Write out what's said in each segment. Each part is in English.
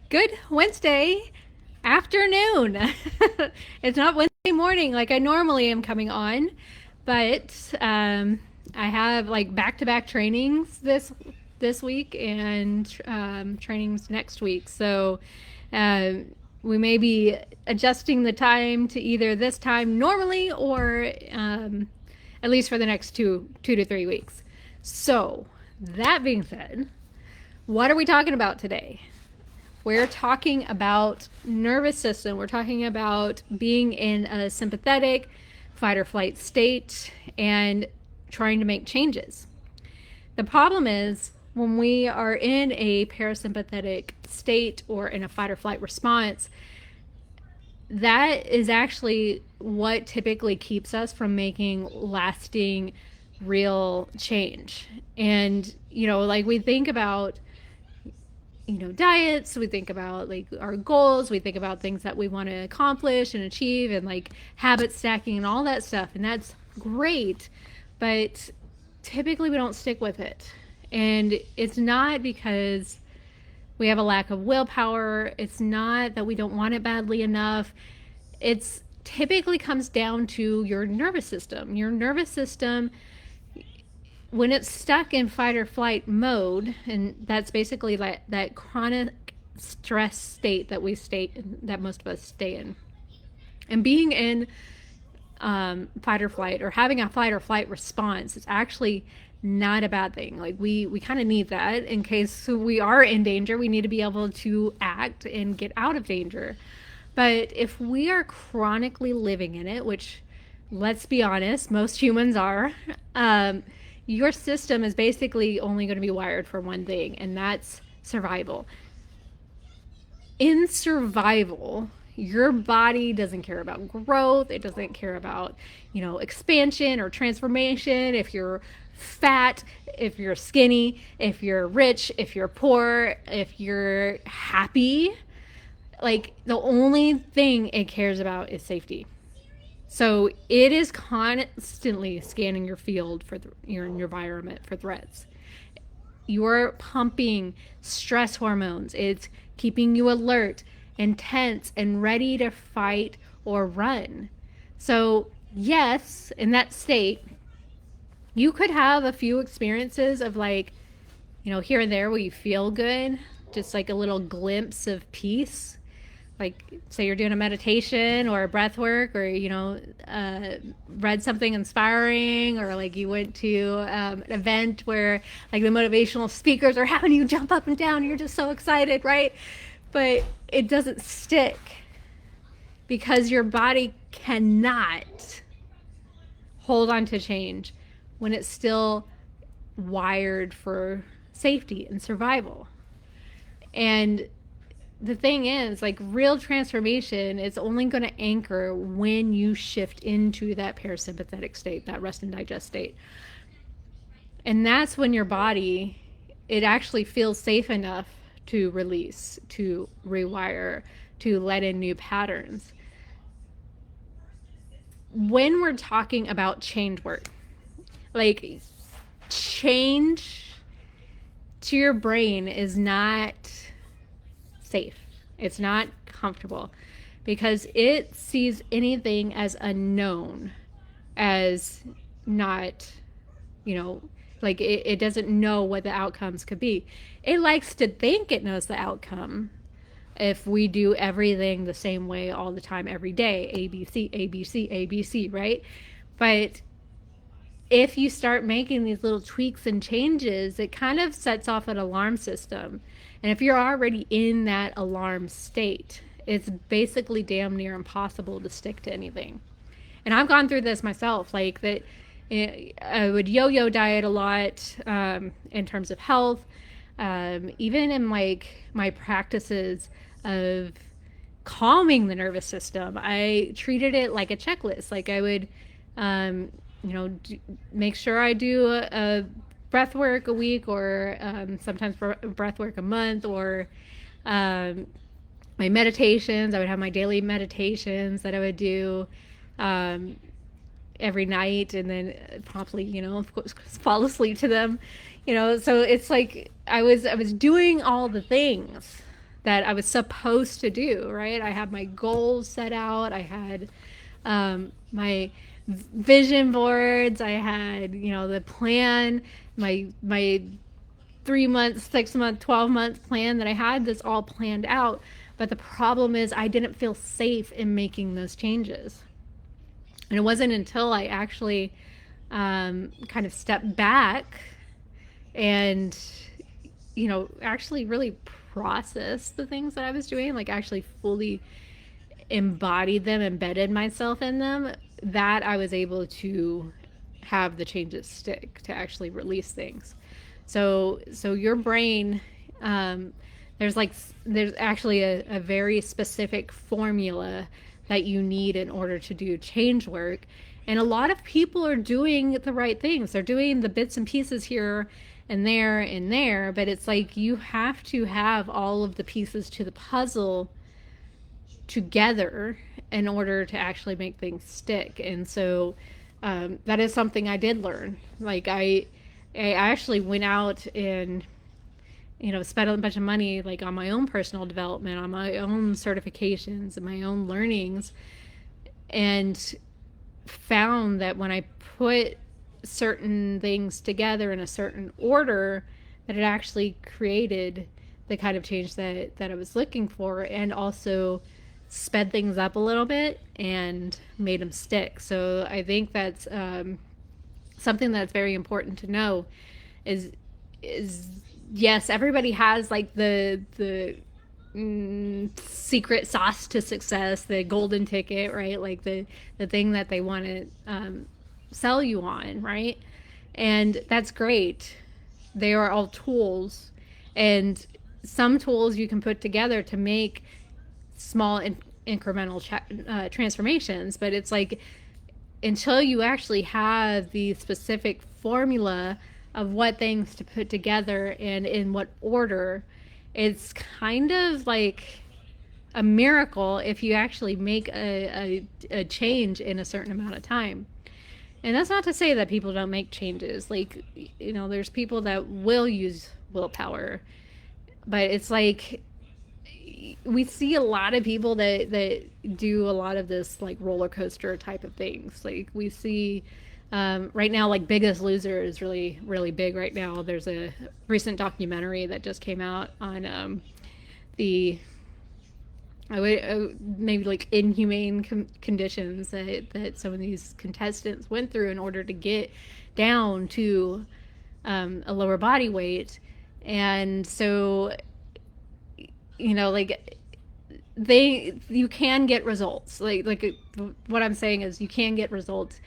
Good Wednesday afternoon. It's not Wednesday morning like I normally am coming on, but I have like back-to-back trainings this week and trainings next week. So um, we may be adjusting the time to either this time normally or at least for the next two to 3 weeks. So that being said, what are we talking about today? We're talking about nervous system. We're talking about being in a sympathetic fight or flight state and trying to make changes. The problem is when we are in a parasympathetic state or in a fight or flight response, that is actually what typically keeps us from making lasting real change. And like we think about diets, we think about like our goals, we think about things that we want to accomplish and achieve, and like habit stacking and all that stuff, and that's great, but typically we don't stick with it. And it's not because we have a lack of willpower, it's not that we don't want it badly enough. It's typically comes down to your nervous system. Your nervous system, when it's stuck in fight or flight mode, and that's basically that chronic stress state that most of us stay in, and being in fight or flight or having a fight or flight response is actually not a bad thing. Like we kind of need that in case we are in danger. We need to be able to act and get out of danger. But if we are chronically living in it, which, let's be honest, most humans are, your system is basically only going to be wired for one thing, and that's survival. In survival, your body doesn't care about growth. It doesn't care about, expansion or transformation. If you're fat, if you're skinny, if you're rich, if you're poor, if you're happy, like the only thing it cares about is safety. So it is constantly scanning your field for your environment for threats. You're pumping stress hormones. It's keeping you alert and tense and ready to fight or run. So, yes, in that state, you could have a few experiences of like, here and there where you feel good, just like a little glimpse of peace. Like, say you're doing a meditation or a breath work, or read something inspiring, or like you went to an event where like the motivational speakers are having you jump up and down, and you're just so excited, right? But it doesn't stick because your body cannot hold on to change when it's still wired for safety and survival. And the thing is, like, real transformation is only going to anchor when you shift into that parasympathetic state, that rest and digest state. And that's when your body, it actually feels safe enough to release, to rewire, to let in new patterns. When we're talking about change work, like, change to your brain is not safe. It's not comfortable because it sees anything as unknown, as not, like it doesn't know what the outcomes could be. It likes to think it knows the outcome if we do everything the same way all the time, every day, ABC, ABC, ABC, right? But if you start making these little tweaks and changes, it kind of sets off an alarm system. And if you're already in that alarm state, it's basically damn near impossible to stick to anything. And I've gone through this myself, like that. I would yo-yo diet a lot in terms of health, even in like my practices of calming the nervous system. I treated it like a checklist. Like I would, make sure I do a breath work a week, or sometimes breath work a month, or my meditations. I would have my daily meditations that I would do every night, and then promptly, of course, fall asleep to them. So it's like I was doing all the things that I was supposed to do, right? I had my goals set out. I had my vision boards. I had, the plan, my 3 month, 6 month, 12-month plan that I had this all planned out. But the problem is I didn't feel safe in making those changes. And it wasn't until I actually kind of stepped back and, actually really processed the things that I was doing, like actually fully embodied them, embedded myself in them, that I was able to have the changes stick, to actually release things. So your brain, there's actually a very specific formula that you need in order to do change work. And a lot of people are doing the right things. They're doing the bits and pieces here and there, but it's like you have to have all of the pieces to the puzzle together in order to actually make things stick. And so that is something I did learn. Like I actually went out and spent a bunch of money like on my own personal development, on my own certifications and my own learnings, and found that when I put certain things together in a certain order, that it actually created the kind of change that I was looking for, and also sped things up a little bit and made them stick. So I think that's something that's very important to know is yes, everybody has like the secret sauce to success, the golden ticket, right? Like the thing that they want to sell you on, right? And that's great. They are all tools, and some tools you can put together to make small incremental transformations, but it's like until you actually have the specific formula of what things to put together and in what order, it's kind of like a miracle if you actually make a change in a certain amount of time. And that's not to say that people don't make changes. Like, there's people that will use willpower, but it's like we see a lot of people that do a lot of this like roller coaster type of things. Like we see right now, like Biggest Loser is really, really big right now. There's a recent documentary that just came out on the maybe like inhumane conditions that some of these contestants went through in order to get down to a lower body weight. And so, like you can get results. Like what I'm saying is you can get results,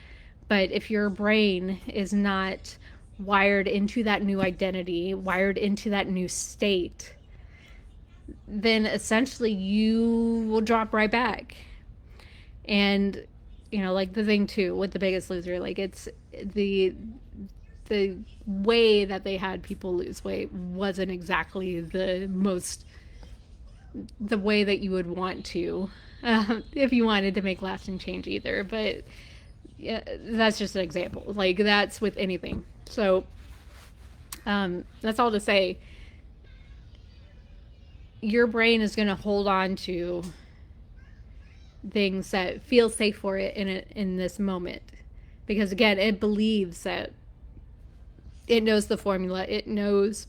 but if your brain is not wired into that new identity, wired into that new state, then essentially you will drop right back. And like the thing too with The Biggest Loser, like it's the way that they had people lose weight wasn't exactly the way that you would want to if you wanted to make lasting change either. But yeah, that's just an example. Like that's with anything. So that's all to say, your brain is going to hold on to things that feel safe for it in this moment, because again, it believes that it knows the formula. It knows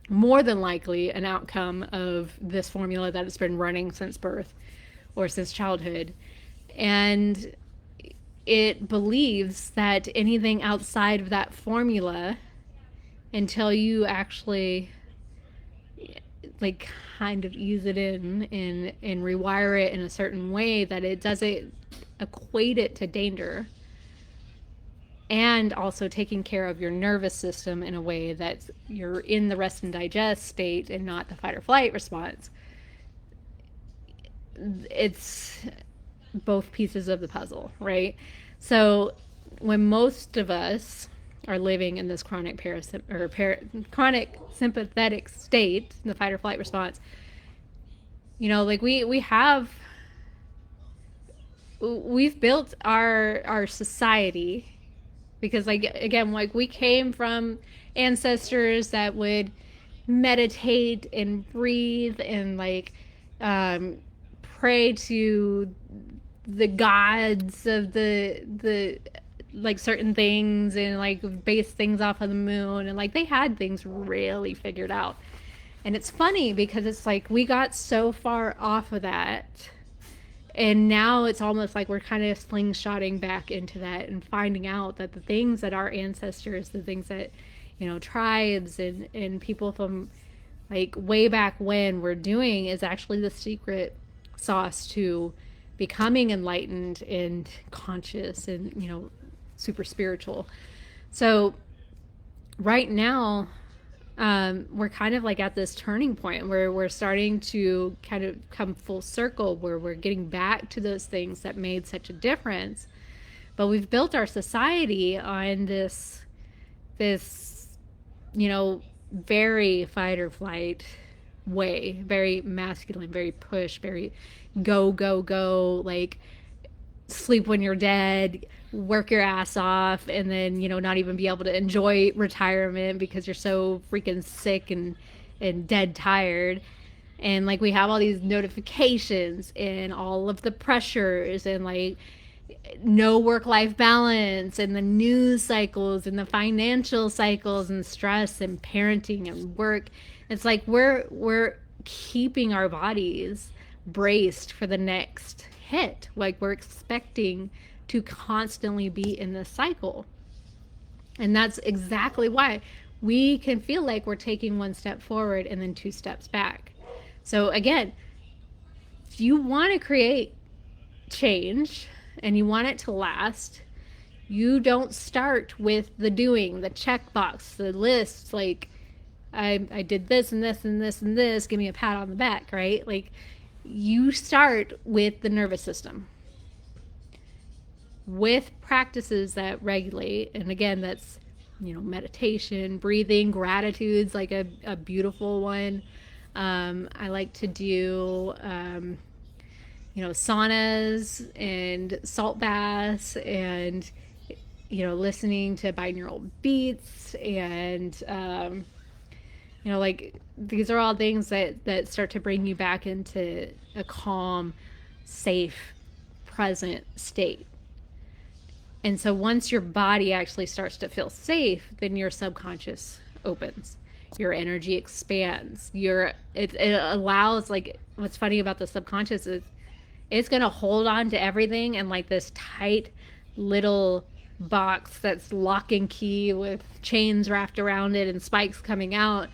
more than likely an outcome of this formula that it's been running since birth or since childhood. And it believes that anything outside of that formula, until you actually like kind of ease it in and rewire it in a certain way that it doesn't equate it to danger, and also taking care of your nervous system in a way that you're in the rest and digest state and not the fight or flight response. It's both pieces of the puzzle, right? So when most of us are living in this chronic chronic sympathetic state, the fight or flight response, like we've built our society because, like, again, like we came from ancestors that would meditate and breathe and like um, pray to the gods of the like certain things and like base things off of the moon, and like they had things really figured out. And it's funny because it's like we got so far off of that, and now it's almost like we're kind of slingshotting back into that and finding out that the things that our ancestors, the things that, you know, tribes and people from like way back when were doing is actually the secret sauce to becoming enlightened and conscious and, you know, super spiritual. So right now, we're kind of like at this turning point where we're starting to kind of come full circle, where we're getting back to those things that made such a difference. But we've built our society on this, you know, very fight or flight way, very masculine, very push, very go, go, go, like sleep when you're dead, work your ass off, and then, you know, not even be able to enjoy retirement because you're so freaking sick and dead tired. And like we have all these notifications and all of the pressures and like no work life balance and the news cycles and the financial cycles and stress and parenting and work. It's like we're keeping our bodies braced for the next hit. Like we're expecting to constantly be in this cycle. And that's exactly why we can feel like we're taking one step forward and then two steps back. So again, if you want to create change and you want it to last, you don't start with the doing, the checkbox, the list, like I did this and this and this and this, give me a pat on the back, right? Like you start with the nervous system, with practices that regulate. And again, that's, you know, meditation, breathing, gratitude's like a beautiful one. I like to do, you know, saunas and salt baths and, you know, listening to binaural beats and, you know, like these are all things that start to bring you back into a calm, safe, present state. And so once your body actually starts to feel safe, then your subconscious opens. Your energy expands. It allows, like, what's funny about the subconscious is it's going to hold on to everything in like this tight little box that's lock and key with chains wrapped around it and spikes coming out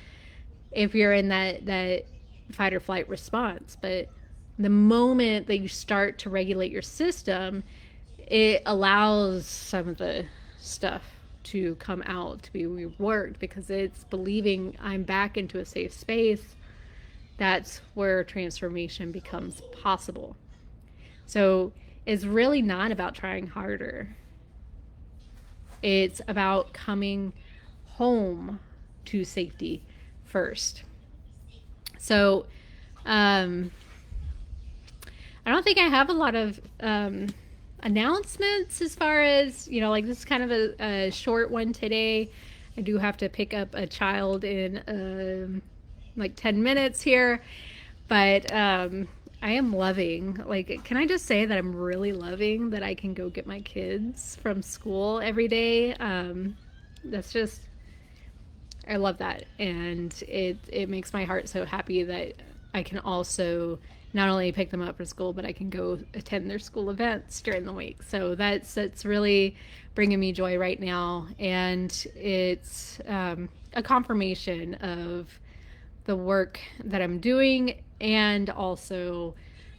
if you're in that fight or flight response. But the moment that you start to regulate your system, it allows some of the stuff to come out, to be reworked, because it's believing I'm back into a safe space. That's where transformation becomes possible. So it's really not about trying harder. It's about coming home to safety first. So I don't think I have a lot of announcements as far as, you know, like this is kind of a short one today. I do have to pick up a child in like 10 minutes here, but I am loving, like, can I just say that I'm really loving that I can go get my kids from school every day. That's just, I love that. And it makes my heart so happy that I can also not only pick them up for school, but I can go attend their school events during the week. So that's really bringing me joy right now. And it's a confirmation of the work that I'm doing, and also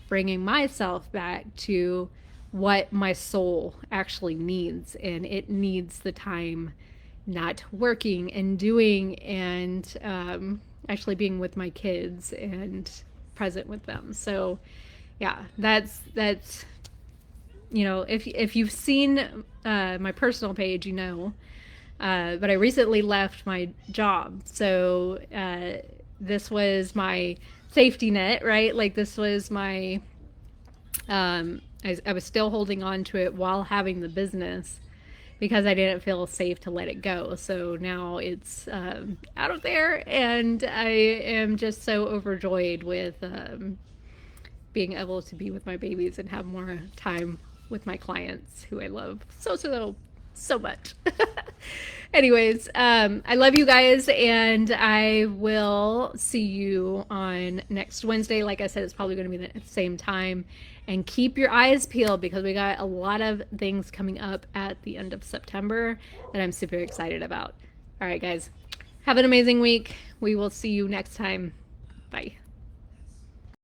bringing myself back to what my soul actually needs. And it needs the time not working and doing and actually being with my kids and present with them. So yeah, that's you know, if you've seen my personal page, you know, but I recently left my job. So this was my safety net, right? Like this was my I was still holding on to it while having the business, because I didn't feel safe to let it go. So now it's out of there, and I am just so overjoyed with being able to be with my babies and have more time with my clients who I love so much. Anyways, I love you guys, and I will see you on next Wednesday. Like I said, it's probably going to be the same time. And keep your eyes peeled because we got a lot of things coming up at the end of September that I'm super excited about. All right, guys, have an amazing week. We will see you next time. Bye.